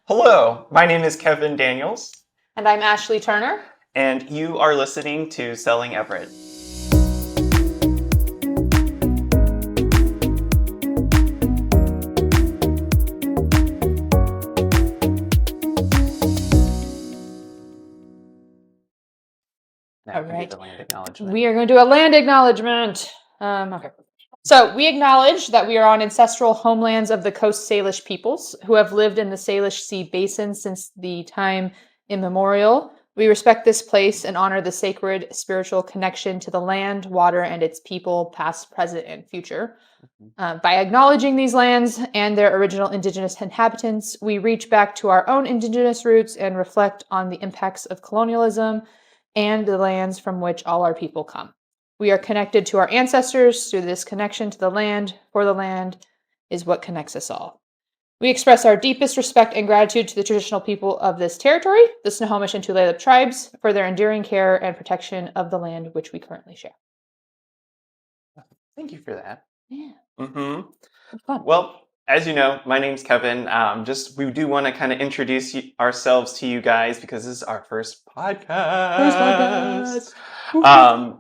Hello, my name is Kevin Daniels, And I'm Ashley Turner. and you are listening to Selling Everett. Now All you can do right. the land acknowledgement. We are going to do a land acknowledgement. Okay. So we acknowledge that we are on ancestral homelands of the Coast Salish peoples who have lived in the Salish Sea Basin since the time immemorial. We respect this place and honor the sacred spiritual connection to the land, water, and its people, past, present, and future. By acknowledging these lands and their original indigenous inhabitants, we reach back to our own indigenous roots and reflect on the impacts of colonialism and the lands from which all our people come. We are connected to our ancestors through this connection to the land, for the land is what connects us all. We express our deepest respect and gratitude to the traditional people of this territory, the Snohomish and Tulalip tribes, for their enduring care and protection of the land which we currently share. Thank you for that. Yeah. Mm-hmm. Fun. Well, as you know, my name's Kevin. We do want to kind of introduce ourselves to you guys because this is our first podcast.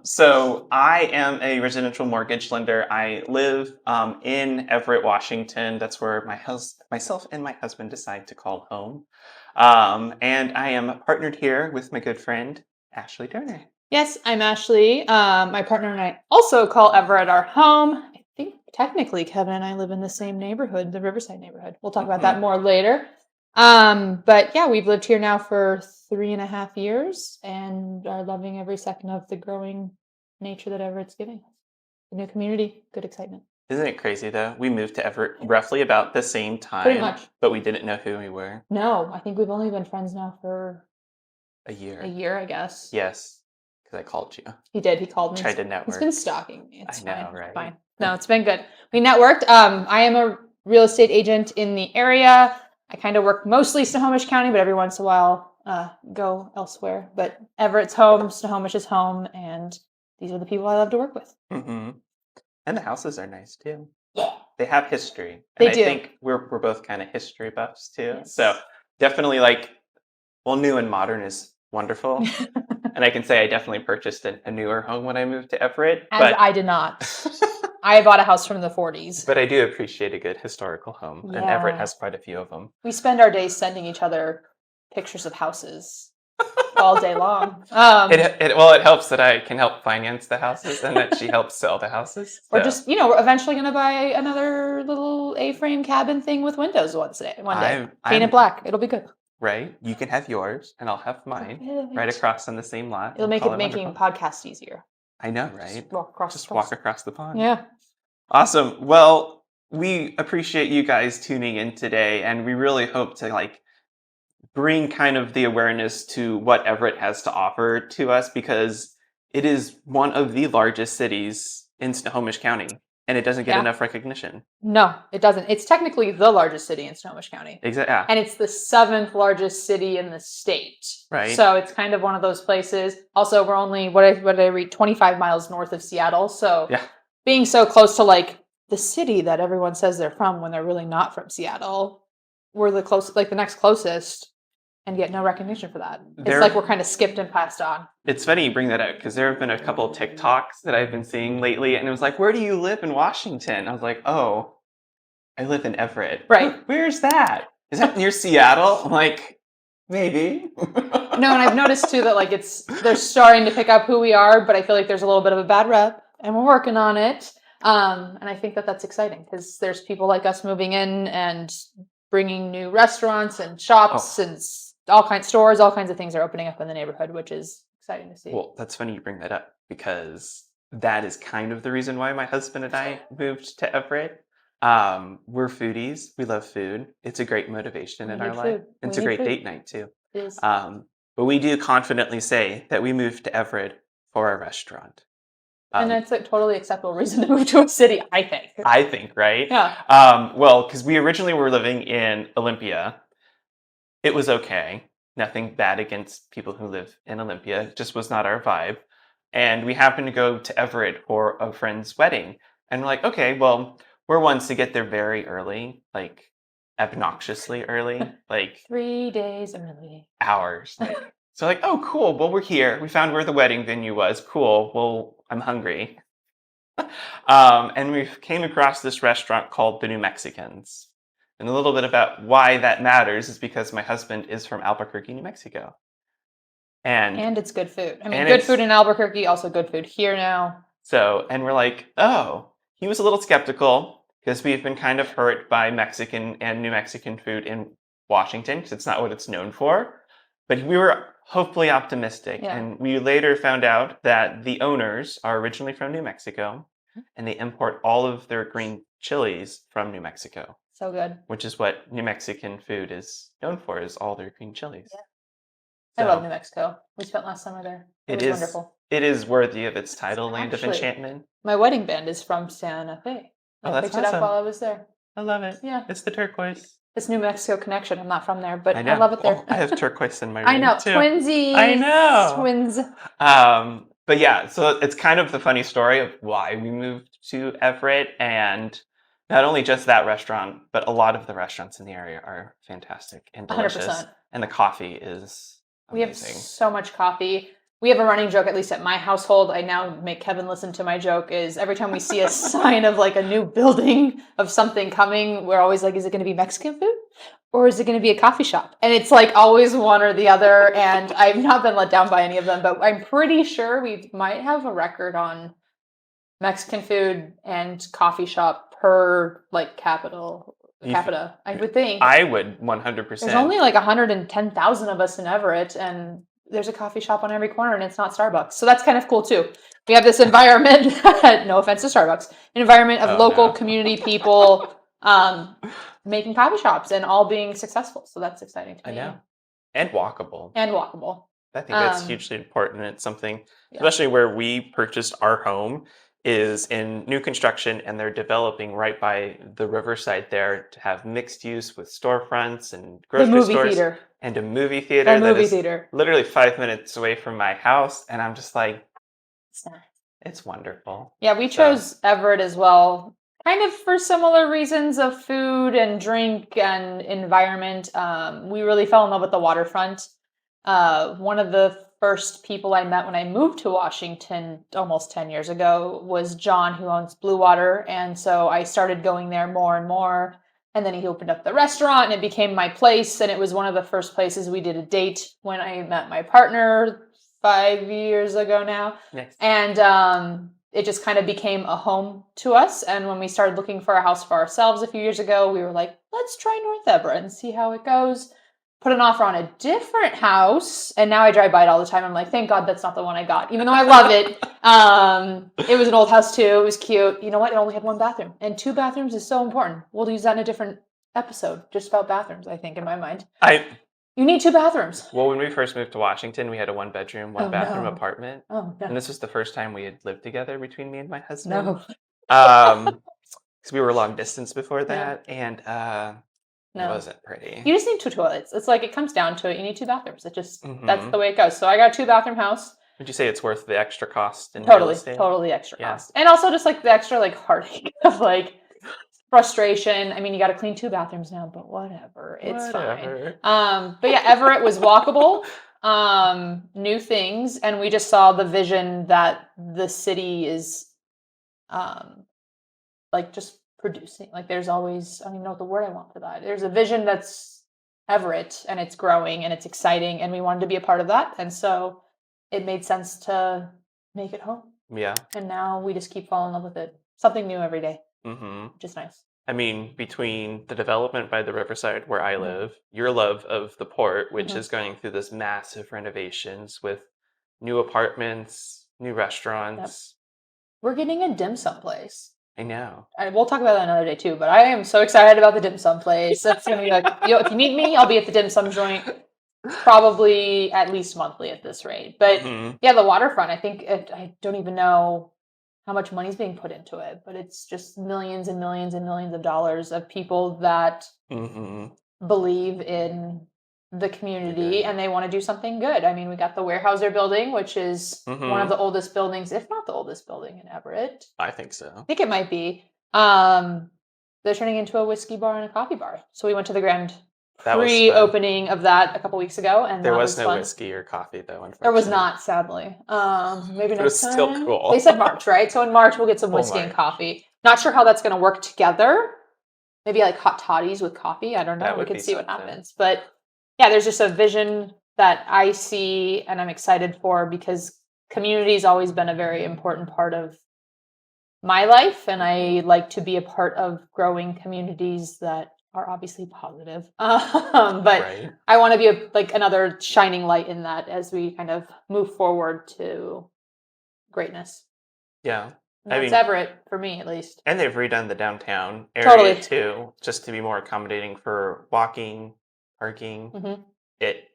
So I am a residential mortgage lender. I live in Everett, Washington. That's where myself and my husband decide to call home. And I am partnered here with my good friend, Ashley Turner. Yes, I'm Ashley. My partner and I also call Everett our home. I think technically Kevin and I live in the same neighborhood, the Riverside neighborhood. We'll talk about that more later. But yeah, we've lived here now for 3.5 years and are loving every second of the growing nature that Everett's giving us. A new community, good excitement. Isn't it crazy though? We moved to Everett roughly about the same time. Pretty much. But we didn't know who we were. No, I think we've only been friends now for a year. A year, I guess. Yes. I called you. He did. He called me. Tried to network. He's been stalking me. It's I know, fine. right? Fine. No, it's been good. We networked. I am a real estate agent in the area. I kind of work mostly Snohomish County, but every once in a while go elsewhere. But Everett's home, Snohomish is home, and these are the people I love to work with. Mm-hmm. And the houses are nice too. Yeah. They have history. They and do. I think we're both kind of history buffs too. Yes. So definitely new and modern is wonderful. And I can say I definitely purchased a newer home when I moved to Everett. But I did not. I bought a house from the 40s. But I do appreciate a good historical home. Yeah. And Everett has quite a few of them. We spend our days sending each other pictures of houses all day long. It helps that I can help finance the houses and that she helps sell the houses. So. Or just, we're eventually going to buy another little A-frame cabin thing with windows one day. Paint it black. It'll be good. Right? You can have yours and I'll have mine right across on the same lot. It'll make making podcasts easier. I know, right? Just walk across the pond. Yeah. Awesome. Well, we appreciate you guys tuning in today, and we really hope to bring kind of the awareness to what Everett has to offer to us, because it is one of the largest cities in Snohomish County. And it doesn't get enough recognition. No, it doesn't. It's technically the largest city in Snohomish County. Exactly. Yeah. And it's the 7th largest city in the state. Right. So it's kind of one of those places. Also, we're only, what did I read, 25 miles north of Seattle. So being so close to the city that everyone says they're from when they're really not from Seattle, we're the next closest. And get no recognition for that. It's like we're kind of skipped and passed on. It's funny you bring that up because there have been a couple of TikToks that I've been seeing lately, and it was like, "Where do you live in Washington?" I was like, "Oh, I live in Everett." Right. Where's that? Is that near Seattle? I'm like, maybe. No, and I've noticed too that they're starting to pick up who we are, but I feel like there's a little bit of a bad rep, and we're working on it. And I think that's exciting because there's people like us moving in and bringing new restaurants and shops and all kinds of things are opening up in the neighborhood, which is exciting to see. Well, that's funny you bring that up because that is kind of the reason why my husband and I moved to Everett. We're foodies. We love food. It's a great motivation in our life. It's a great date night too. It is. But we do confidently say that we moved to Everett for a restaurant. And that's a totally acceptable reason to move to a city, I think. I think, right? Yeah. Well, because we originally were living in Olympia. It was okay. Nothing bad against people who live in Olympia. It just was not our vibe. And we happened to go to Everett for a friend's wedding. And we're like, okay, well, we're ones to get there very early, obnoxiously early, like 3 days early. hours. So like, oh, cool. Well, we're here. We found where the wedding venue was. Cool. Well, I'm hungry. And we came across this restaurant called the New Mexicans. And a little bit about why that matters is because my husband is from Albuquerque, New Mexico. And And it's good food. I mean, and good food it's in Albuquerque, also good food here now. so and we're like, oh, he was a little skeptical because we've been kind of hurt by Mexican and New Mexican food in Washington because it's not what it's known for. But we were hopefully optimistic, Yeah. and we later found out that the owners are originally from New Mexico, and they import all of their green chilies from New Mexico, So good. which is what New Mexican food is known for, is all their green chilies. Yeah. I love So New Mexico. We spent last summer there. It it was is wonderful. it is worthy of its title, Land of Actually, Enchantment. my wedding band is from Santa Fe. Oh, I that's picked it up awesome. while I was there. I love it. Yeah. It's the turquoise. It's New Mexico connection. I'm not from there, but I I know. love it there. Oh, I have turquoise in my I room know. too. Twinsies. I know. Twins. But yeah, so it's kind of the funny story of why we moved to Everett, and not only just that restaurant, but a lot of the restaurants in the area are fantastic and delicious. 100%. And the coffee is We have amazing. so much coffee. We have a running joke, at least at my household. I now make Kevin listen to my joke, is every time we see a sign of like a new building of something coming, we're always like, is it going to be Mexican food? Or is it going to be a coffee shop? And it's like always one or the other. And I've not been let down by any of them, but I'm pretty sure we might have a record on Mexican food and coffee shop per like capita, I would think. I would 100%. There's only like 110,000 of us in Everett, and there's a coffee shop on every corner, and it's not Starbucks. So that's kind of cool too. We have this environment, no offense to Starbucks, an environment of local community people making coffee shops and all being successful. So that's exciting to me. I know. And walkable. And walkable. I think that's hugely important. It's something, Yeah. especially where we purchased our home, is in new construction, and they're developing right by the riverside there to have mixed use with storefronts and The grocery movie stores theater. and a movie theater The that movie is theater. literally 5 minutes away from my house, and I'm just like, It's nice. it's wonderful. Yeah, we chose Everett as well, kind of for similar reasons of food and drink and environment. We really fell in love with the waterfront. One of the first people I met when I moved to Washington almost 10 years ago was John, who owns Blue Water. And so I started going there more and more. And then he opened up the restaurant and it became my place. And it was one of the first places we did a date when I met my partner 5 years ago now. Yes. And it just kind of became a home to us. And when we started looking for a house for ourselves a few years ago, we were like, let's try North Everett and see how it goes. Put an offer on a different house, and now I drive by it all the time. I'm like, thank God that's not the one I got, even though I love it. It was an old house too. It was cute. You know what? It only had 1 bathroom, and 2 bathrooms is so important. We'll use that in a different episode, just about bathrooms. I think in my mind, you need 2 bathrooms. Well, when we first moved to Washington, we had a 1-bedroom, 1-bathroom apartment. Oh no! And this was the first time we had lived together between me and my husband. No. Because we were long distance before that, and No. it wasn't pretty. You just need 2 toilets. It's like it comes down to it. You need 2 bathrooms. It just that's the way it goes. So I got a 2-bathroom house. Would you say it's worth the extra cost in real estate? Totally extra cost, and also just like the extra like heartache of like frustration. I mean, you got to clean 2 bathrooms now, but whatever, it's fine. But yeah, Everett was walkable. New things, and we just saw the vision that the city is, like just producing. Like there's always, I don't even know what the word I want for that. There's a vision that's Everett, and it's growing and it's exciting, and we wanted to be a part of that, and so it made sense to make it home. Yeah. And now we just keep falling in love with it. Something new every day, which is nice. I mean, between the development by the riverside where I live, your love of the port, which is going through this massive renovations with new apartments, new restaurants. We're getting a dim sum place. I know. And we'll talk about that another day too, but I am so excited about the dim sum place. That's gonna be like, if you need me, I'll be at the dim sum joint probably at least monthly at this rate. But yeah, the waterfront, I think I don't even know how much money's being put into it, but it's just millions and millions and millions of dollars of people that believe in the community and they want to do something good. I mean, we got the Weyerhaeuser building, which is one of the oldest buildings, if not the oldest building in Everett. I think so. I think it might be. they're turning into a whiskey bar and a coffee bar. So we went to the grand That was fun. pre-opening of that a couple weeks ago, and There that was was no fun. whiskey or coffee, though, unfortunately. There was not, sadly. Maybe But it next was still time. cool. They said March, right? So in March we'll get some Full whiskey and March. coffee. Not sure how that's going to work together. Maybe like hot toddies with coffee. I don't know. That We would can be see what something. happens. But yeah, there's just a vision that I see and I'm excited for because community has always been a very important part of my life, and I like to be a part of growing communities that are obviously positive. But Right. I want to be like another shining light in that as we kind of move forward to greatness. Yeah. And I that's mean, Everett for me, at least. and they've redone the downtown area Totally. too, just to be more accommodating for walking, parking. hmm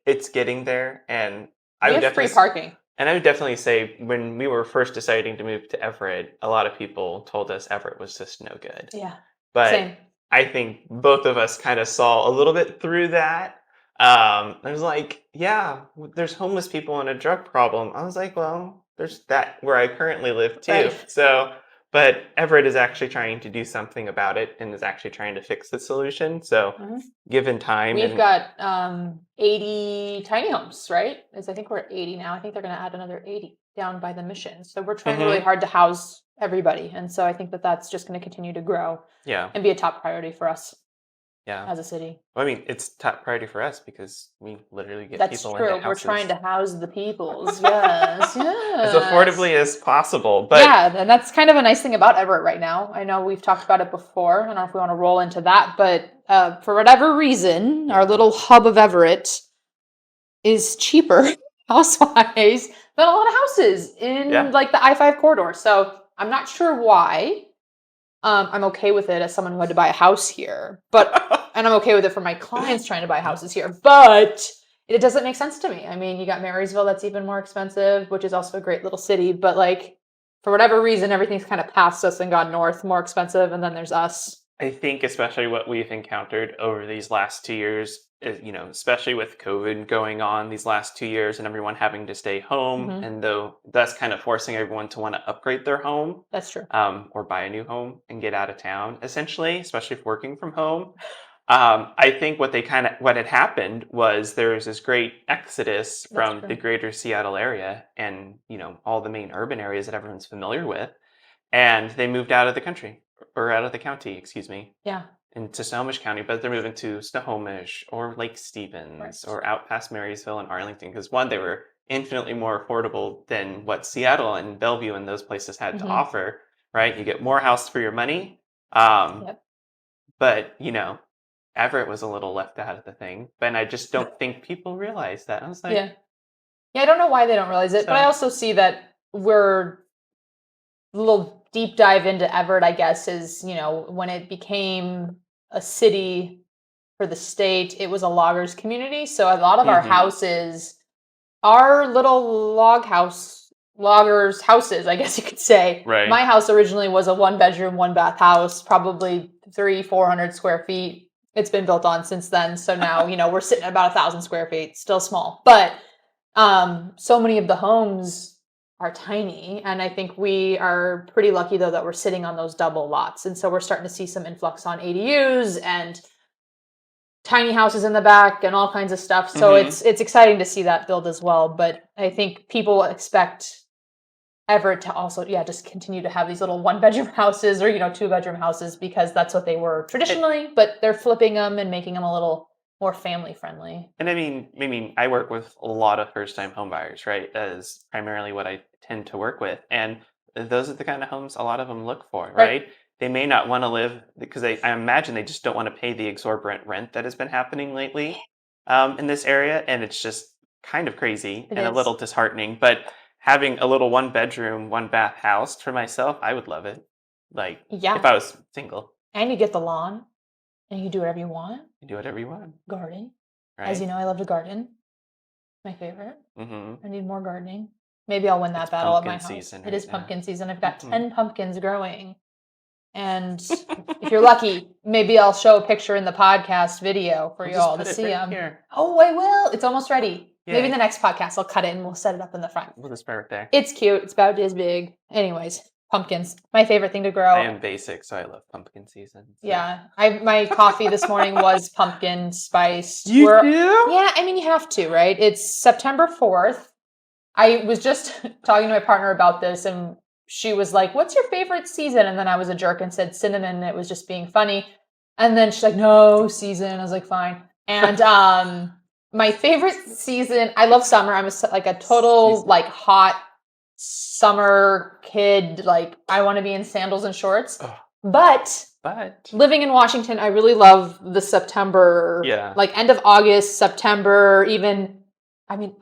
It's getting there, and I We would have free definitely parking. and I would definitely say when we were first deciding to move to Everett, a lot of people told us Everett was just no good. Yeah. But Same. I think both of us kind of saw a little bit through that. I was like, yeah, there's homeless people and a drug problem. I was like, well, there's that where I currently live too. Right. So, but Everett is actually trying to do something about it and is actually trying to fix the solution. So, Mhm. given time We've and got 80 tiny homes, right? I think we're at 80 now. I think they're going to add another 80 down by the mission. So we're trying really Mhm. hard to house everybody. And so I think that that's just going to continue to grow Yeah, and be a top priority for us yeah. as a city. Well, I mean, it's top priority for us because we literally get That's people into true. We're trying houses to house the peoples. Yes, as yes. affordably as possible. But Yeah, and that's kind of a nice thing about Everett right now. I know we've talked about it before. I don't know if we want to roll into that, but for whatever reason, our Yeah. little hub of Everett is cheaper house-wise than a lot of houses in Yeah. like the I-5 corridor. So I'm not sure why. I'm okay with it as someone who had to buy a house here, and I'm okay with it for my clients trying to buy houses here, but it doesn't make sense to me. I mean, you got Marysville that's even more expensive, which is also a great little city, but like for whatever reason, everything's kind of past us and gone north, more expensive, and then there's us. I think especially what we've encountered over these last 2 years, especially with COVID going on these last 2 years and everyone having to stay home, hmm and though that's kind of forcing everyone to want to upgrade their home, That's true. or buy a new home and get out of town, essentially, especially if working from home. I think what had happened was there was this great exodus That's from the true. greater Seattle area and all the main urban areas that everyone's familiar with, and they moved out of the country or out of the county, excuse me, Yeah. into Snohomish County, but they're moving to Snohomish or Lake Right. Stevens or out past Marysville and Arlington because one, they were infinitely more affordable than what Seattle and Bellevue and those places had to hmm offer. Right, you get more house for your money, um, Yep. but Everett was a little left out of the thing, but I just don't think people realize that. I was like, Yeah. Yeah, I don't know why they don't realize it, but I so also see that we're a little deep dive into Everett, I guess, is, when it became a city for the state, it was a loggers community. So a lot of our mhm, houses are little loggers houses, I guess you could say. right, My house originally was a 1 bedroom, 1 bath house, probably 400 square feet. It's been built on since then. So now, we're sitting at about 1,000 square feet, still small. But so many of the homes are tiny. And I think we are pretty lucky, though, that we're sitting on those double lots. And so we're starting to see some influx on ADUs and tiny houses in the back and all kinds of stuff. So mhm. it's exciting to see that build as well. But I think people expect Everett to also, yeah, just continue to have these little 1 bedroom houses or, 2 bedroom houses because that's what they were traditionally, but they're flipping them and making them a little more family friendly. And I mean, I work with a lot of first-time home buyers, right? As primarily what I tend to work with, and those are the kind of homes a lot of them look for, Right. right? They may not want to live because I imagine they just don't want to pay the exorbitant rent that has been happening lately in this area, and it's just kind of crazy It and a is. little disheartening. But having a little one-bedroom, one-bath house for myself, I would love it. Like if Yeah. I was single, And you get the lawn and you can do whatever you want. you do whatever you want, Garden. As you right? know, I love to garden. My favorite. Mm-hmm. I need more gardening. Maybe I'll win It's that battle at my pumpkin house. season It is right now. pumpkin season. I've got Mm-hmm. 10 pumpkins growing. And if you're lucky, maybe I'll show a picture in the podcast video for We'll you just all to put it see right them. here. Oh, I will. It's almost ready. Maybe in Yay. the next podcast, I'll cut it and we'll set it up in the front. We'll just put it right there. It's cute. It's about this big. Anyways, Pumpkins, my favorite thing to I grow. am basic, so I love pumpkin season. So. Yeah, my coffee this morning was pumpkin spiced. You do? Yeah, I mean you have to, right? It's September 4th. I was just talking to my partner about this, and she was like, "What's your favorite season?" And then I was a jerk and said cinnamon. It was just being funny. And then she's like, "No season." I was like, "Fine." And my favorite season, I love summer. I'm like a total Season. like hot summer kid. Like I want to be in sandals and shorts. Ugh. But But living in Washington, I really love the September, yeah, like end of August, September, even. I mean,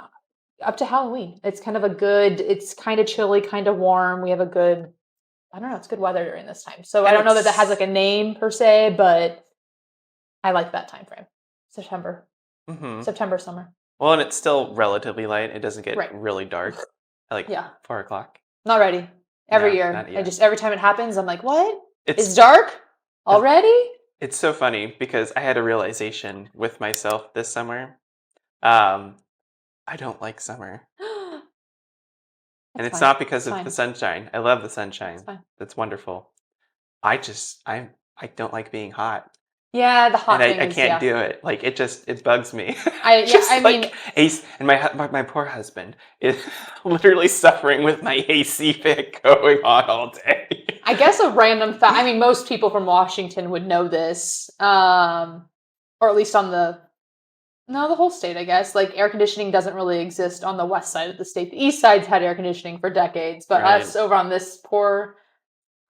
up to Halloween. It's kind of a good, it's kind of chilly, kind of warm. We have a good, I don't know, it's good weather during this time. So I And don't know that that has it's like a name per se, but I like that time frame. September, mhm. September, summer. Well, and it's still relatively light. It doesn't get Right. really dark at like Yeah. 4 o'clock. Not ready. Every No, year. not I yet. just, every time it happens, I'm like, what? It's It's dark already? it's so funny because I had a realization with myself this summer. Um, I don't like summer, and That's it's fine. not because It's of the fine. sunshine. I love the It's sunshine. fine. That's wonderful. I don't like being hot. Yeah, the And hot thing I is, can't yeah. do it. Like it bugs me. Yeah, I Just mean, like AC, and my poor husband is literally suffering with my AC fit going on all day. I guess a random fact. I mean, most people from Washington would know this, or at least on the whole state. I guess like air conditioning doesn't really exist on the west side of the state. The east side's had air conditioning for decades, but Right. us over on this poor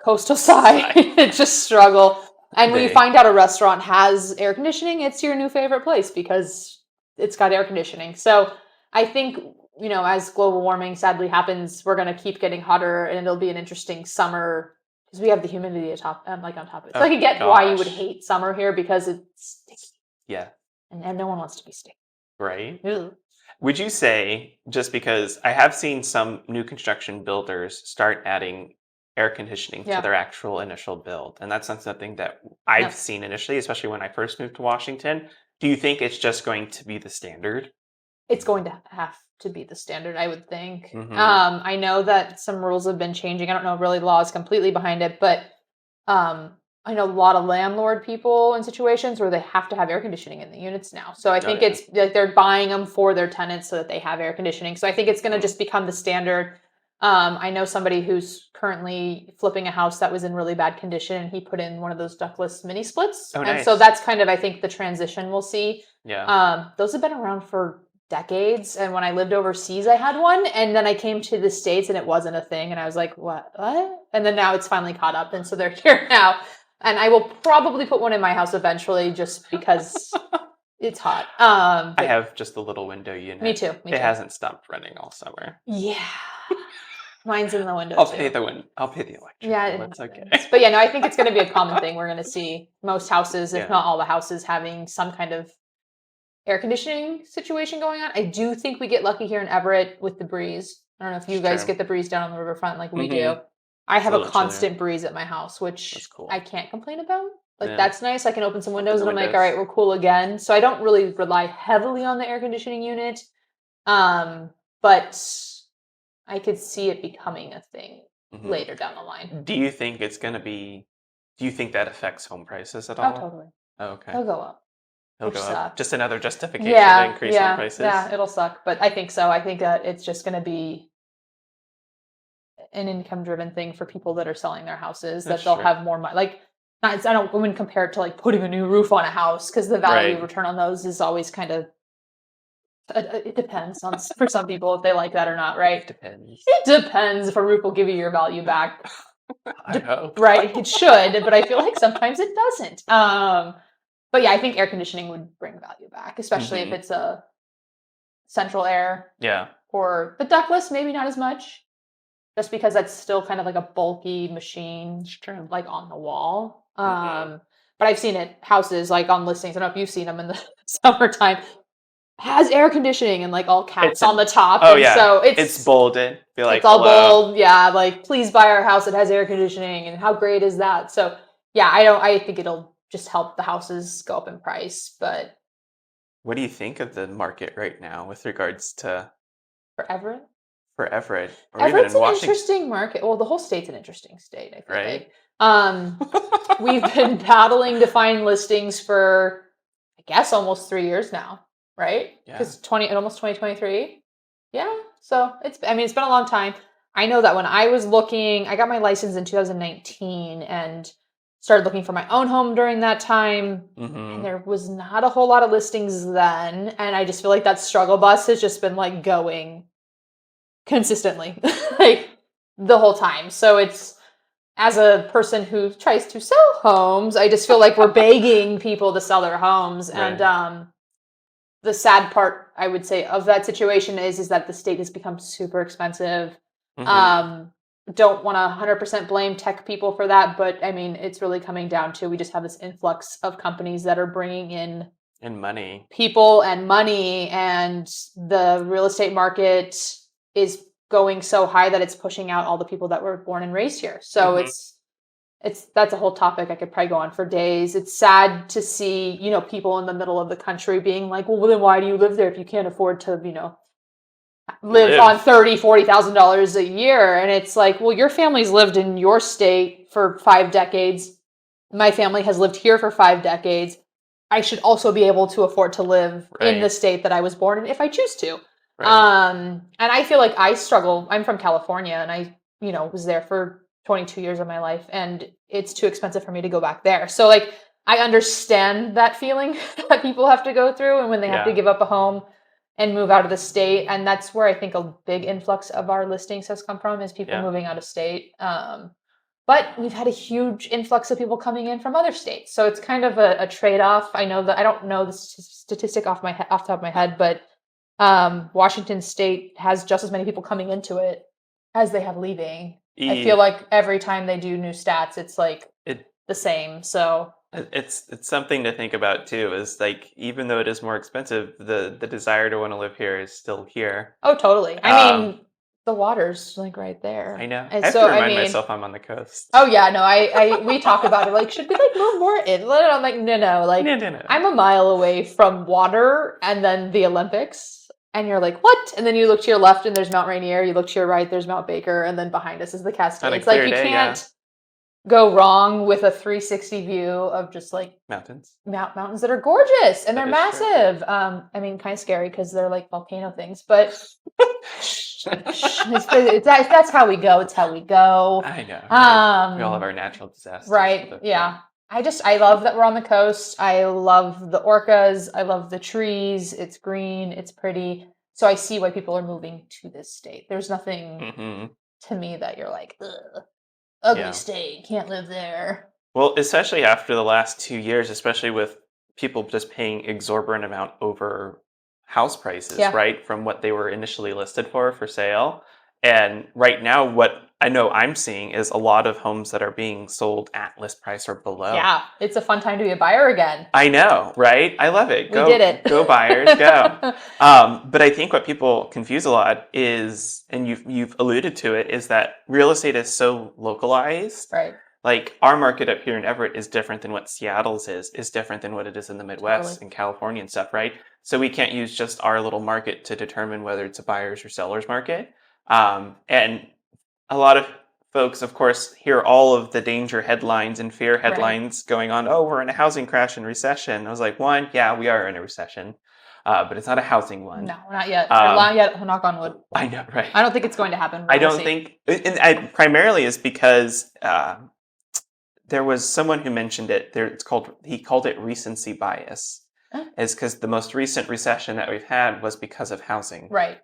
coastal side, it just struggle. And when you find out a restaurant has air conditioning, it's your new favorite place because it's got air conditioning. So I think, as global warming sadly happens, we're going to keep getting hotter and it'll be an interesting summer because we have the humidity like on top of it. So I Oh can get why you would gosh. hate summer here because it's sticky Yeah. and no one wants to be sticky. Right. Ugh. Would you say, just because I have seen some new construction builders start adding air conditioning to Yeah. their actual initial build, and that's not something that I've Yeah. seen initially, especially when I first moved to Washington. Do you think it's just going to be the standard? It's going to have to be the standard, I would think. Mhm. I know that some rules have been changing. I don't know really laws completely behind it, but I know a lot of landlord people in situations where they have to have air conditioning in the units now. So I Oh, think yeah. it's like they're buying them for their tenants so that they have air conditioning. So I think it's going to Mhm. just become the standard. I know somebody who's currently flipping a house that was in really bad condition, and he put in one of those ductless mini splits. Oh, And so nice. that's kind of, I think, the transition we'll see. Yeah. Those have been around for decades. And when I lived overseas, I had one. And then I came to the States and it wasn't a thing. And I was like, what? And then now it's finally caught up. And so they're here now. And I will probably put one in my house eventually just because it's hot. I But have just a little window unit. me too. Me It too. hasn't stopped running all summer. Yeah. Mine's in the window I'll too. pay the electric Yeah, bill. it It's okay. happens. But yeah, no, I think it's going to be a common thing. We're going to see most houses, if Yeah. not all the houses, having some kind of air conditioning situation going on. I do think we get lucky here in Everett with the breeze. I don't know if you It's guys true. get the breeze down on the riverfront like we do. Mhm. I It's have a a little chillier. constant breeze at my house, which That's cool. I can't complain about. Like Yeah. that's nice. I can open some windows the and I'm like, windows. all right, we're cool again. So I don't really rely heavily on the air conditioning unit. But I could see it becoming a thing Mhm. later down the line. Do you think it's gonna be? Do you think that affects home prices at Oh, all? totally. Oh, okay. It'll go up. It'll Which go up. sucks. Just another justification to Yeah, increase home yeah, prices. yeah, it'll suck. But I think so. I think that it's just gonna be an income driven thing for people that are selling their houses, that That's they'll true. have more money. Like, I wouldn't compare it to like putting a new roof on a house because the value Right. return on those is always kind of, it depends on for some people if they like that or not, right? Depends. It depends if a roof will give you your value back. I hope. Right, it should, but I feel like sometimes it doesn't. But yeah, I think air conditioning would bring value back, especially if Mhm. it's a central air Yeah. or the ductless, maybe not as much. Just because that's still kind of like a bulky machine, It's true. like on the wall. Mhm. But I've seen it houses like on listings. I don't know if you've seen them in the summertime. Has air conditioning and like all caps It's on the top, Oh and yeah. so It's bolded. Be like, it's all hello. bold. Yeah, like please buy our house. It has air conditioning, and how great is that? So yeah, I think it'll just help the houses go up in price, but What do you think of the market right now with regards to? for Everett. for Everett or even Everett's in an Washington, interesting market. Well, the whole state's an interesting state, I feel right? like. We've been battling to find listings for, I guess, almost 3 years now, right? Yeah. Because almost 2023. Yeah. So I mean, it's been a long time. I know that when I was looking, I got my license in 2019 and started looking for my own home during that time. And Mm-hmm. there was not a whole lot of listings then. And I just feel like that struggle bus has just been like going consistently, like the whole time. So it's, as a person who tries to sell homes, I just feel like we're begging people to sell their homes. And Right. the sad part, I would say, of that situation is that the state has become super expensive. Mm-hmm. Um, don't want to 100% blame tech people for that, but I mean, it's really coming down to, we just have this influx of companies that are bringing in And money. people and money, and the real estate market is going so high that it's pushing out all the people that were born and raised here. So Mm-hmm. it's that's a whole topic I could probably go on for days. It's sad to see, people in the middle of the country being like, well, then why do you live there if you can't afford to, live on Live. $30,000-$40,000 a year? And it's like, well, your family's lived in your state for 5 decades. My family has lived here for 5 decades. I should also be able to afford to live in the Right. state that I was born in if I choose to. Right. And I feel like I struggle. I'm from California, and I, was there for 22 years of my life, and it's too expensive for me to go back there. So like, I understand that feeling that people have to go through, and when they have to Yeah. give up a home and move out of the state. And that's where I think a big influx of our listings has come from, is people Yeah. moving out of state. But we've had a huge influx of people coming in from other states. So it's kind of a trade-off. I know that I don't know the statistic off the top of my head, but Washington State has just as many people coming into it as they have leaving. I feel E. like every time they do new stats, it's like It. the same. So It's something to think about too. Is like even though it is more expensive, the desire to want to live here is still here. oh, totally. I Um. mean, the water's like right I there, know. and I have to so I remind mean, myself I'm on the coast. oh yeah, no, we talk about it like, should we like move more inland? I'm like, no, No. like No. No. I'm a mile away from water and then the Olympics. And you're like, what? And then you look to your left and there's Mount Rainier. You look to your right, there's Mount Baker, and then behind us is the On a Cascades. Like clear you day, yeah. can't go wrong with a 360 view of just like Mountains. mountains that are gorgeous and they're That is true. massive. I mean, kind of scary because they're like volcano things, but that's how we go. It's how we go. I know, right? We all have Um, our natural disasters to right. live through. Yeah. I love that we're on the coast. I love the orcas. I love the trees. It's green. It's pretty. So I see why people are moving to this state. There's nothing Hmm. to me that you're like, ugh, ugly Yeah. state. Can't live there. Well, especially after the last 2 years, especially with people just paying exorbitant amount over house prices, Yeah. right? From what they were initially listed for sale. And right now, what I know I'm seeing is a lot of homes that are being sold at list price or below. Yeah. It's a fun time to be a buyer again. I know, right? I love it. We did it. Go buyers, go. But I think what people confuse a lot is, and you've alluded to it, is that real estate is so localized. Right. Like our market up here in Everett is different than what Seattle's is different than what it is in the Midwest Totally. and California and stuff, right? So we can't use just our little market to determine whether it's a buyer's or seller's market. And a lot of folks, of course, hear all of the danger headlines and fear Right. headlines going on. Oh, we're in a housing crash and recession. I was like, one, yeah, we are in a recession, but it's not a housing one. No, not yet. Um, Not yet. Knock on wood. I know, right? I don't think it's going to happen. I We'll don't see. think, and primarily is because there was someone who mentioned it. He called it recency bias, Huh? is because the most recent recession that we've had was because of housing. Right.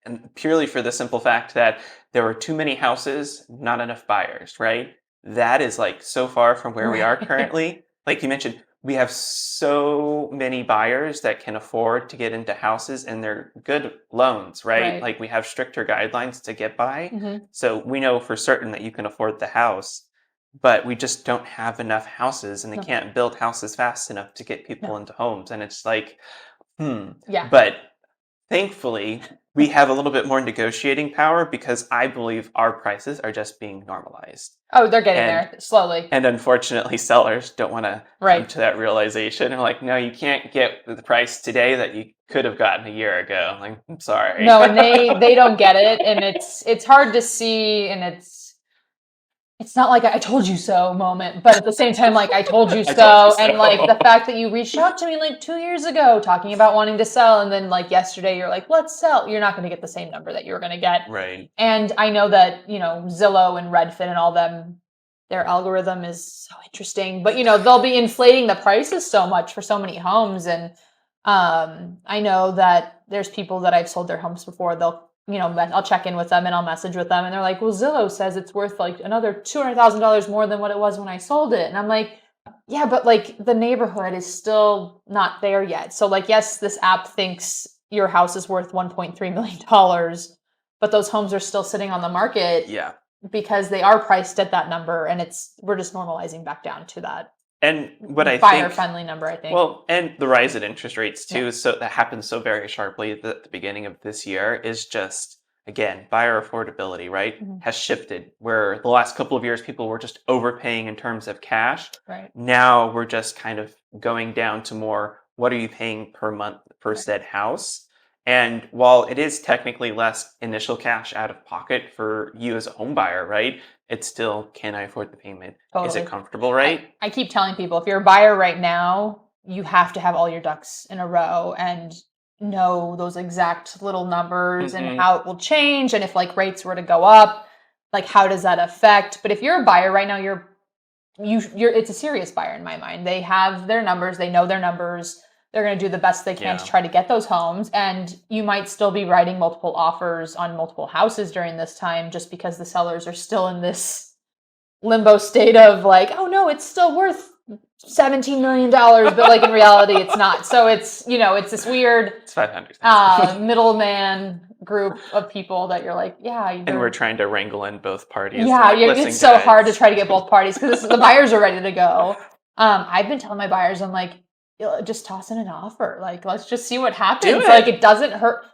And purely for the simple fact that there were too many houses, not enough buyers, right? That is like so far from where we are Right. currently. Like you mentioned, we have so many buyers that can afford to get into houses and they're good loans, right? Right. Like we have stricter guidelines to get by. Mhm. So we know for certain that you can afford the house, but we just don't have enough houses and they No. can't build houses fast enough to get people No. into homes. And it's like, Yeah. But thankfully, we have a little bit more negotiating power because I believe our prices are just being normalized. Oh, they're getting And there slowly. and unfortunately, sellers don't want to come Right. to that realization. They're like, no, you can't get the price today that you could have gotten a year ago. I'm like, I'm sorry. No, and they don't get it, and it's hard to see, and it's not like a, "I told you so" moment, but at the same time, like, "I told you I told you so," and, like, the so. fact that you reached out to me, like, 2 years ago talking about wanting to sell, and then, like, yesterday you're like, "Let's sell." You're not gonna get the same number that you were gonna get. Right. And I know that, Zillow and Redfin and all them, their algorithm is so interesting, but, they'll be inflating the prices so much for so many homes, and, I know that there's people that I've sold their homes before, I'll check in with them and I'll message with them, and they're like, "Well, Zillow says it's worth, like, another $200,000 more than what it was when I sold it," and I'm like, "Yeah, but, like, the neighborhood is still not there yet." So, like, yes, this app thinks your house is worth $1.3 million, but those homes are still sitting on the market Yeah. because they are priced at that number, and we're just normalizing back down to that And what I buyer think, friendly number, I think. well, and the rise in interest rates Yeah. too, so that happened so very sharply at the beginning of this year is just, again, buyer affordability, right? Mhm. Has shifted where the last couple of years people were just overpaying in terms of cash. Right. Now we're just kind of going down to more what are you paying per month per Right. said house? And while it is technically less initial cash out of pocket for you as a home buyer, right? It's still, can I afford the payment? Is it Totally. comfortable, right? I keep telling people, if you're a buyer right now, you have to have all your ducks in a row and know those exact little numbers and Hmm. how it will change. And if, like, rates were to go up, like, how does that affect? But if you're a buyer right now, it's a serious buyer in my mind. They have their numbers, they know their numbers. They're going to do the best they can to Yeah. try to get those homes. And you might still be writing multiple offers on multiple houses during this time just because the sellers are still in this limbo state of, like, "Oh no, it's still worth $17 million," but, like, in reality it's not. So it's this weird It's 500,000. middleman group of people that you're like, yeah, And we're they're trying to wrangle in both parties. yeah, Like, listen, it's so hard to guys. try to get both parties because the buyers are ready to go. I've been telling my buyers, I'm like, Just toss in an offer. Like, let's just see what Do happens. Like, it. it doesn't hurt."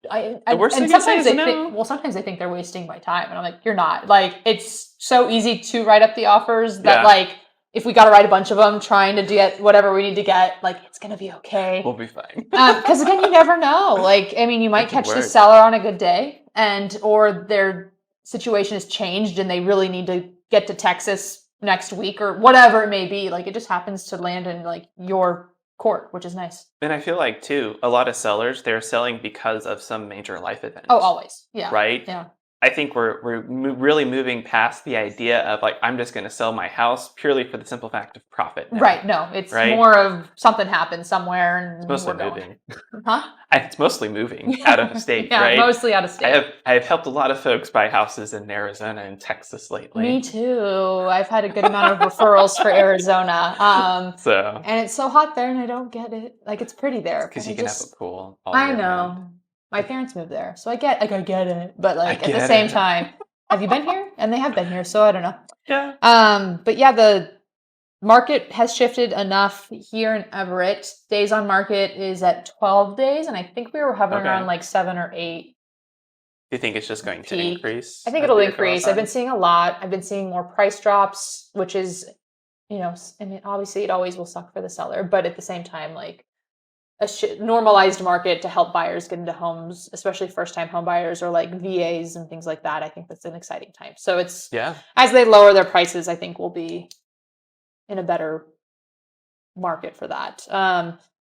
I The and, worst and they're gonna say sometimes is they think, no. well, sometimes they think they're wasting my time, and I'm like, "You're not." Like, it's so easy to write up the offers that, Yeah, like, if we got to write a bunch of them, trying to get whatever we need to get, like, it's gonna be we'll okay. be fine. Because again, you never know. Like, I mean, you It might could catch the work. seller on a good day, or their situation has changed and they really need to get to Texas next week or whatever it may be. Like, it just happens to land in, like, your court, which is nice. And I feel like too, a lot of sellers, they're selling because of some major life event, Oh, always. Yeah. right? Yeah. I think we're really moving past the idea of like I'm just going to sell my house purely for the simple fact of profit now, Right. No, it's right? more of something happened somewhere It's and mostly we're going. moving. Huh? It's mostly moving out Yeah. of state, Yeah. right? Mostly out of state. I have helped a lot of folks buy houses in Arizona and Texas Me lately. too. I've had a good amount of referrals for Arizona. So And it's so hot there and I don't get it. Like, it's pretty it's there, but because you can have a pool all I year round. know. My parents moved there, so I get it. But, I like, at the get same it. time, have you been here? And they have been here, so I don't know. Yeah. But yeah, the market has shifted enough here in Everett. Days on market is at 12 days, and I think we were hovering Okay. around like 7 or 8 Do you think it's just going to peak. increase I think as it'll the year goes increase. I've been on? seeing a lot. I've been seeing more price drops, which is, I mean, obviously it always will suck for the seller, but at the same time, like, a normalized market to help buyers get into homes, especially first-time home buyers or like VAs and things like that. I think that's an exciting time. So it's, Yeah. as they lower their prices, I think we'll be in a better market for that.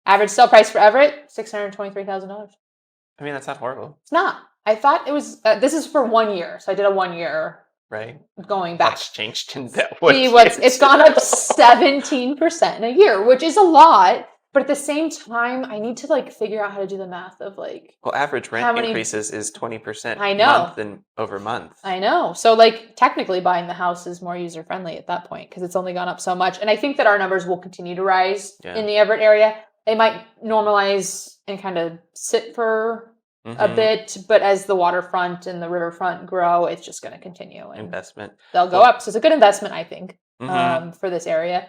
Average sale price for Everett, $623,000. I mean, that's not horrible, It's not. I thought it was. This is for 1 year, so I did a 1 year right? going back. What's changed in that one See, year? it's gone up 17% in a year, which is a lot. But at the same time, I need to, like, figure out how to do the math of, like, Well, average how rent many. increases is 20% I know. month and over month. I know. So, like, technically buying the house is more user friendly at that point because it's only gone up so much. And I think that our numbers will continue to rise Yeah. in the Everett area. They might normalize and kind of sit for a Mhm. bit, but as the waterfront and the riverfront grow, it's just going to continue and Investment. they'll go Well, up. So it's a good investment, I think, mhm. for this area.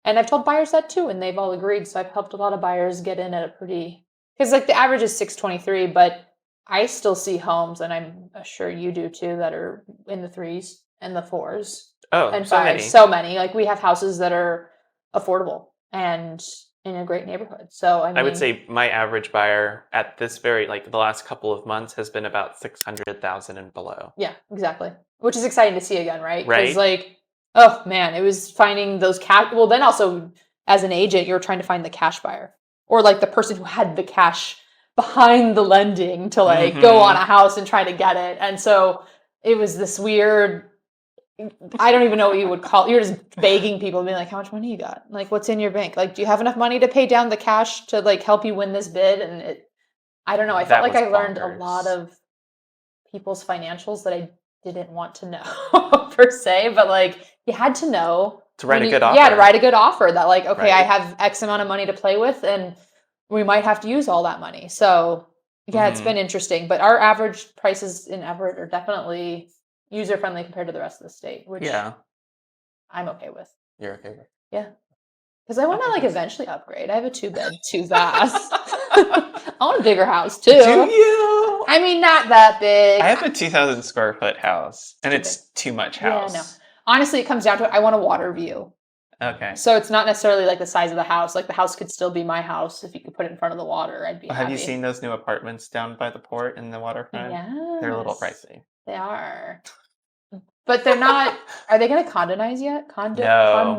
And I've told buyers that too, and they've all agreed. So I've helped a lot of buyers get in at a pretty because like the average is 623, but I still see homes, and I'm sure you do too, that are in the threes and the fours Oh, and so fives. many. So many. Like we have houses that are affordable and in a great neighborhood. So I I would mean, say my average buyer at this very like the last couple of months has been about 600,000 and below. yeah, exactly. Which is exciting to see again, right? Because Right? like, oh man, it was finding those cash. Well, then also as an agent, you're trying to find the cash buyer or like the person who had the cash behind the lending to like go on Mm-hmm. a house and try to get it. And so it was this weird. I don't even know what you would call it. You're just begging people and being like, how much money you got? Like, what's in your bank? Like, do you have enough money to pay down the cash to like help you win this bid? And I don't know. I felt That like was I learned a lot bonkers. of people's financials that I didn't want to know per se, but like you had to know To write when a you, good yeah, to offer, write a good offer that like, okay, I right? have X amount of money to play with and we might have to use all that money. So yeah, it's Mm-hmm. been interesting, but our average prices in Everett are definitely user friendly compared to the rest of the state, which Yeah, I'm okay with. you're okay with. Yeah. Because I want to Okay, like that's. eventually upgrade. I have a 2 bed, 2 baths. I want a bigger house Do too. you? I mean, not that I big. have a 2,000 square foot house, It's and too big. it's too much Yeah, no. house. Honestly, it comes down to I want a water view. Okay. So it's not necessarily like the size of the house. Like the house could still be my house if you could put it in front of the water. I'd be Have you happy. seen those new apartments down by the port in the waterfront? They're a little Yes, pricey. they are. But they're not. Are they going to condonize yet? No.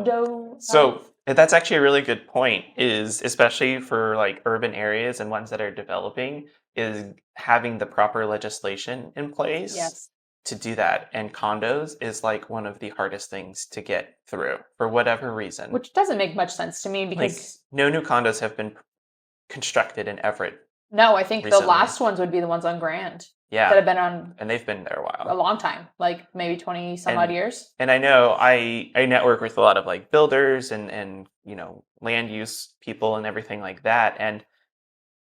Condo. So that's actually a really good point, is especially for like urban areas and ones that are developing, is having the proper legislation in place Yes. to do that. And condos is like one of the hardest things to get through for whatever reason. Which doesn't make much sense to me Like because no new condos have been constructed in Everett no, I think the recently. last ones would be the ones on Grand that Yeah, have been on and they've been there a a while. long time, like maybe 20 some odd And years. and I know I network with a lot of like builders and land use people and everything like that. And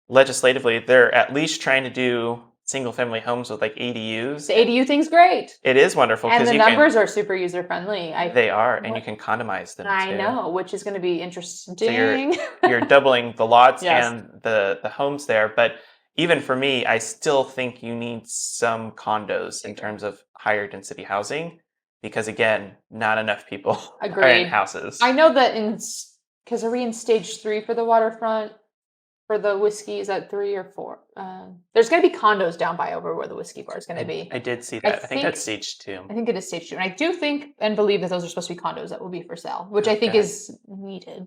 legislatively, they're at least trying to do single family homes with like ADUs. The And ADU thing's great. it is wonderful And because the you can numbers are super user friendly. they are, and you What can condomize them I too. know, which is going to be So you're interesting. you're doubling the lots Yes. and the homes there. But even for me, I still think you need some condos in terms of higher density housing because again, not enough people are in Agreed. houses. I know that because are we in stage 3 for the waterfront for the whiskey? Is that 3 or 4? There's going to be condos down by over where the whiskey bar is going to be. I did see I that. I think think that's stage 2. I think it is stage 2, and I do think and believe that those are supposed to be condos that will be for sale, which I think Okay. is needed.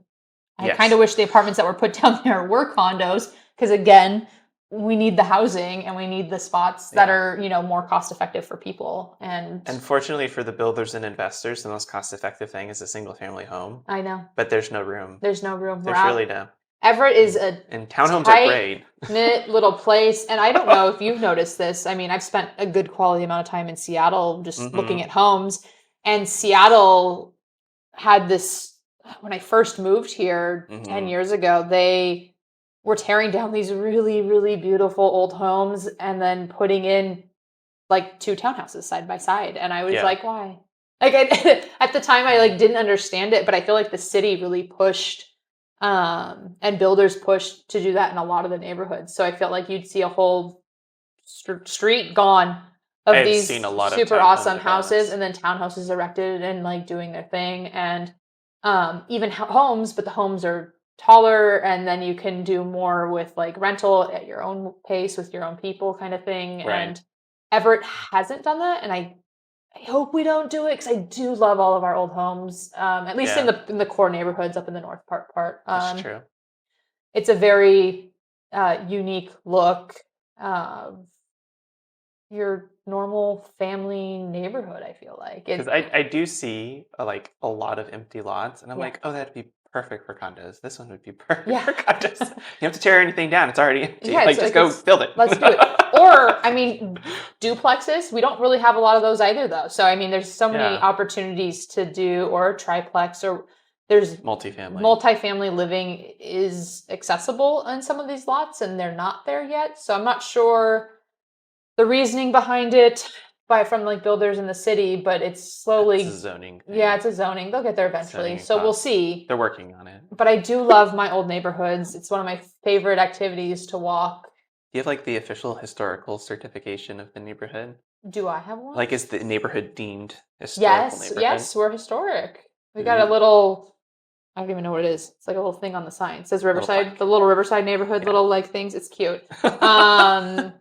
I kind Yes. of wish the apartments that were put down there were condos because again, we need the housing and we need the spots that Yeah. are, more cost effective for people. And Unfortunately for the builders and investors, the most cost effective thing is a single family home. I know But there's no room. there's no room. There's really no. Everett is a And townhomes are tight great. knit little place. And I don't know if you've noticed this. I mean, I've spent a good quality amount of time in Seattle just looking Mm-hmm. at homes. And Seattle had this when I first moved here 10 Mm-hmm. years ago, they were tearing down these really, really beautiful old homes and then putting in like 2 townhouses side by side. And I was Yeah. like, why? Like at the time I like didn't understand it, but I feel like the city really pushed and builders pushed to do that in a lot of the neighborhoods. So I felt like you'd see a whole street gone I of have these seen a lot of super townhome awesome houses developments. and then townhouses erected and like doing their thing and even homes, but the homes are taller and then you can do more with like rental at your own pace with your own people kind of thing. Right. And Everett hasn't done that, and I hope we don't do it because I do love all of our old homes, at least Yeah. in the core neighborhoods up in the north part. That's true. It's a very unique look of your normal family neighborhood. I feel like Because I do see like a lot of empty lots, and I'm Yeah. like, oh, that'd be perfect for condos. This one would be perfect Yeah. for condos. You don't have to tear anything down; it's already empty. Yeah, like it's just like go build it. let's do it. Or I mean, duplexes. We don't really have a lot of those either, though. So I mean, there's so many Yeah. opportunities to do or a triplex or there's Multifamily. multifamily living is accessible on some of these lots and they're not there yet. So I'm not sure the reasoning behind it. buy from like builders in the city, but it's It's a slowly. zoning thing. Yeah, it's a zoning. They'll get there eventually. Zoning So we'll costs. see. They're working on it. But I do love my old neighborhoods. It's one of my favorite activities to walk. Do you have like the official historical certification of the neighborhood? Do I have one? Like, is the neighborhood deemed historical Yes, neighborhood? yes, we're historic. We got a Ooh. little, I don't even know what it is. It's like a little thing on the sign. It says Riverside, plaque. the little Riverside neighborhood, Yeah. little like things. It's cute. I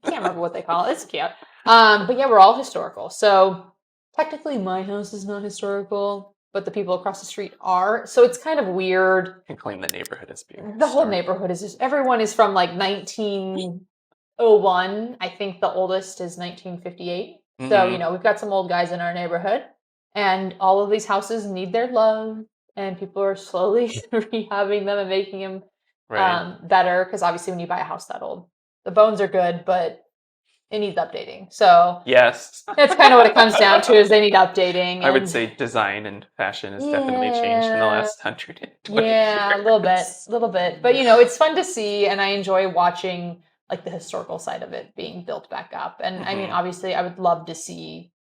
can't remember what they call it. It's cute. But yeah, we're all historical. So technically my house is not historical, but the people across the street are. So it's kind of weird. You can claim the neighborhood as being The whole historic. neighborhood is just, everyone is from like 1901. I think the oldest is 1958. So, Mhm. we've got some old guys in our neighborhood, and all of these houses need their love, and people are slowly rehabbing them and making them Right. better. Because obviously, when you buy a house that old, the bones are good, but it needs updating. So Yes. that's kind of what it comes down to: is they need updating. I would and- say design and fashion has definitely changed in the last 120 Yeah, years. a little bit. But it's fun to see, and I enjoy watching like the historical side of it being built back up. And I mean, Mhm. obviously, I would love to see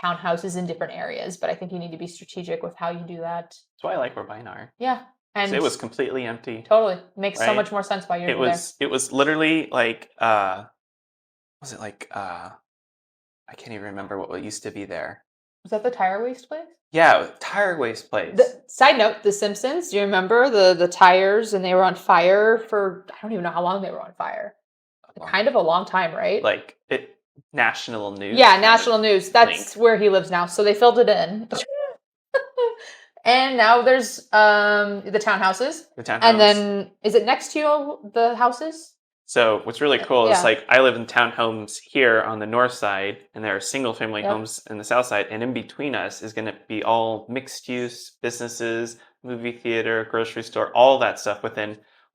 townhouses in different areas, but I think you need to be strategic with how you do that. That's why I like where mine are. Yeah, 'Cause and it was completely empty, totally makes so right? much more sense why you're It was literally like was it like I can't even remember what used to be there. Was that the tire waste place? Yeah, tire waste place. The side note: The Simpsons. Do you remember the tires, and they were on fire for I don't even know how long they were on fire. Kind of a long time, right? Like it national news. Yeah, kind of national news. That's link. where he lives now. So they filled it in. And now there's the townhouses. The townhouse. And then is it next to you, the houses? So what's really cool is Yeah. like I live in townhomes here on the north side, and there are single family Yep. homes in the south side, and in between us is going to be all mixed use businesses, movie theater, grocery store, all that stuff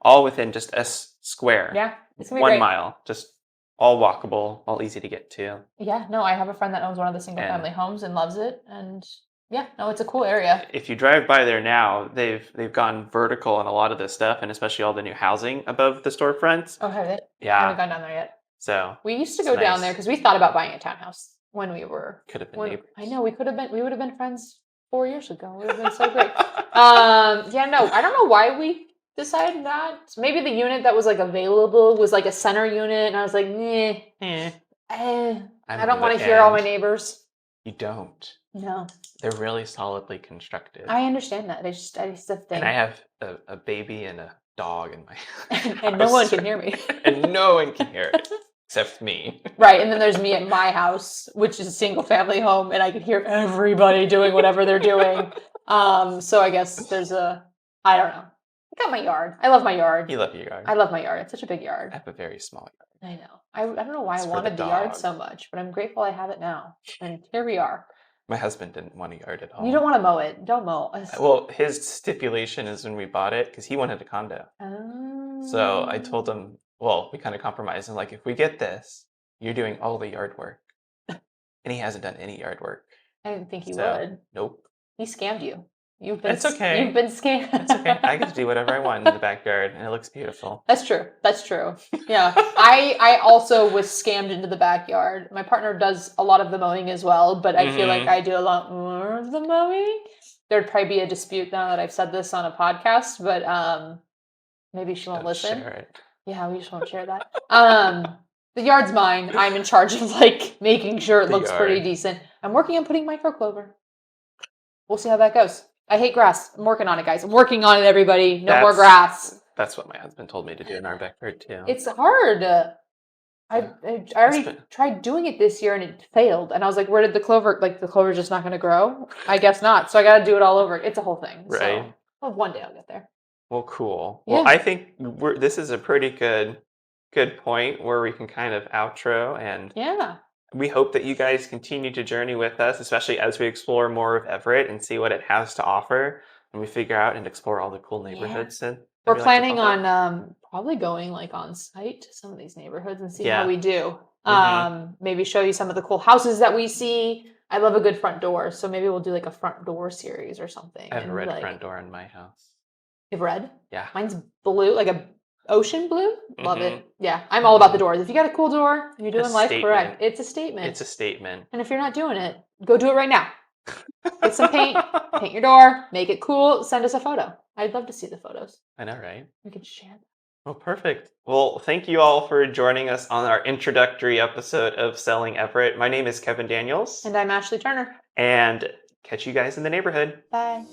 all within just a square. Yeah. It's gonna be 1 great. mile, just all walkable, all easy to get to. Yeah, no, I have a friend that owns one of the single family homes and loves it. And yeah, no, it's a cool area. If you drive by there now, they've gone vertical on a lot of this stuff, and especially all the new housing above the storefronts. Oh, have it? I Yeah. haven't gone down there yet. So We used to it's go down nice. there because we thought about buying a townhouse when we were Could have been when, neighbors. I know we would have been friends 4 years ago. It would have been so great. Yeah, no, I don't know why we decided that. Maybe the unit that was like available was like a center unit, and I was like, nah, Eh, I don't want to hear all my neighbors. You don't. No, They're really solidly constructed. I understand that. I just a thing. And I have a baby and a dog in my and no one house. can hear me. And no one can hear it except me. Right, and then there's me at my house, which is a single family home, and I can hear everybody doing whatever they're doing. So I guess there's I don't know. I got my yard. I love my yard. You love your yard. I love my yard. It's such a big I yard. have a very small yard. I know. I don't know why It's I for the wanted the yard dog. so much, but I'm grateful I have it now. And here we are. My husband didn't want a yard at all. You don't want to mow it. Don't mow. Well, his stipulation is when we bought it, because he wanted a condo. So I told him, well, we kind of compromised. And like, if we get this, you're doing all the yard work. And he hasn't done any yard work. I didn't think you So, would. Nope. He scammed you. You've been It's okay. You've been scammed. It's okay. I get to do whatever I want in the backyard, and it looks beautiful. That's true. That's true. Yeah. I also was scammed into the backyard. My partner does a lot of the mowing as well, but I feel like Mhm. I do a lot more of the mowing. There'd probably be a dispute now that I've said this on a podcast, but maybe she won't Don't listen. share it. Yeah, we just won't share that. The yard's mine. I'm in charge of like making sure it The looks pretty yard. decent. I'm working on putting micro clover. We'll see how that goes. I hate grass. I'm working on it, guys. I'm working on it, everybody. No more grass. That's what my husband told me to do in our backyard too. It's hard. I already been- tried doing it this year and it failed. And I was like, where did the clover, like the clover's just not going to grow? I guess not. So I got to do it all over. It's a whole thing. Right. So well, one day I'll get there. Well, cool. Yeah. Well, I think this is a pretty good point where we can kind of outro, and Yeah. we hope that you guys continue to journey with us, especially as we explore more of Everett and see what it has to offer, and we figure out and explore all the cool neighborhoods. That We're we like to planning talk about. on probably going like on site to some of these neighborhoods and see how Yeah. we do. Mhm. Maybe show you some of the cool houses that we see. I love a good front door, so maybe we'll do like a front door series or something. I have a and, red like, front door in my house. You have red? Yeah. Mine's blue, like a Ocean blue? Love Mhm. it. Yeah, I'm all about the doors. If you got a cool door, you're A doing life correct. statement. It's a statement. It's a statement. And if you're not doing it, go do it right now. Get some paint, paint your door, make it cool, send us a photo. I'd love to see the photos. I know, right? We can share them. Well, perfect. Well, thank you all for joining us on our introductory episode of Selling Everett. My name is Kevin Daniels, And I'm Ashley Turner. and catch you guys in the neighborhood. Bye.